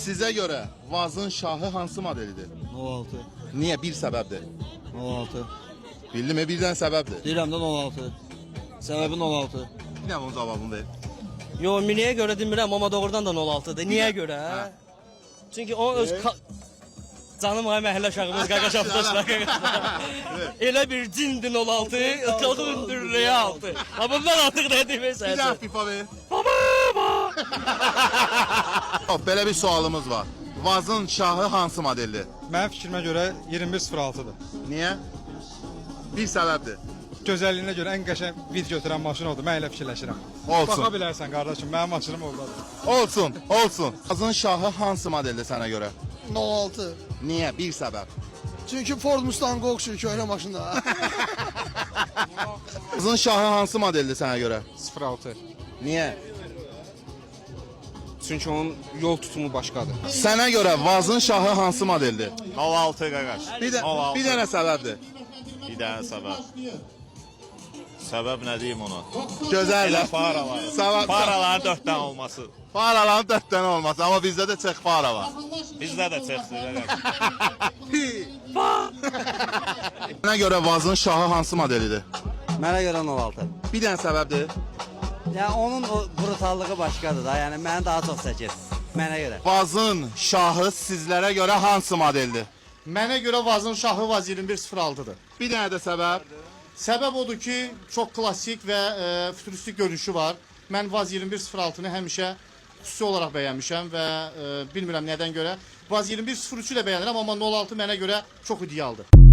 Sizə görə Vazın şahı hansı modelidir? 06. Niyə? Bir səbəbdir. 06. Bildimi? Birdən səbəbdir. Deyirəm də 06. Səbəbi 06. Bir də bunun cavabını ver. Yo, miniyə görə demirəm, amma doğrudan da 16-dır. Niyə görə? Çünki o öz canım ay məhəllə uşağımız qaqaş avtoslar. Elə bir cindin 16, qadın dürlüyə 6. Ha bundan artıq nə demək Bir sənə? də FIFA ver. Baba! Hop, belə bir sualımız var. Vazın şahı hansı modeldir? Mənim fikrimə görə 2106-dır. Niyə? Bir səbəbdir. Gözəlliyinə görə ən qəşəng vid götürən maşın oldu. Mən elə fikirləşirəm. Olsun. Baxa bilərsən qardaşım, mənim maşınım ordadır. Olsun, olsun. Vazın şahı hansı modeldir sənə görə? 06. Niyə? Bir səbəb. Çünki Ford Mustang'a oxşuyur köhnə maşında. Vazın şahı hansı modeldir sənə görə? 06. Niyə? Çünki onun yol tutumu başqadır. Sənə görə Vazın şahı hansı modeldir? 06 qaqaş. Bir dənə səbəbdir. Bir dənə səbəb. Səbəb nə deyim ona? Gözəl. Elə faralar. Səbəb. Faraların 4 dənə olması. Faraların 4 dənə olması, amma bizdə də çex fara var. Bizdə də çəkdir qaqaş. Sənə görə Vazın şahı hansı modelidir? Mənə görə 06. Bir dənə səbəbdir. Yəni onun o brutallığı başqadır da. Yəni məni daha çox çəkir. Mənə görə. Vazın şahı sizlərə görə hansı modeldir? Mənə görə Vazın şahı Vaz 2106-dır. Bir dənə də səbəb. Səbəb odur ki, çox klassik və füturistik görünüşü var. Mən Vaz 2106-nı həmişə xüsusi olaraq bəyənmişəm və bilmirəm nədən görə. Vaz 2103-ü də bəyənirəm, amma 06 mənə görə çox idealdır.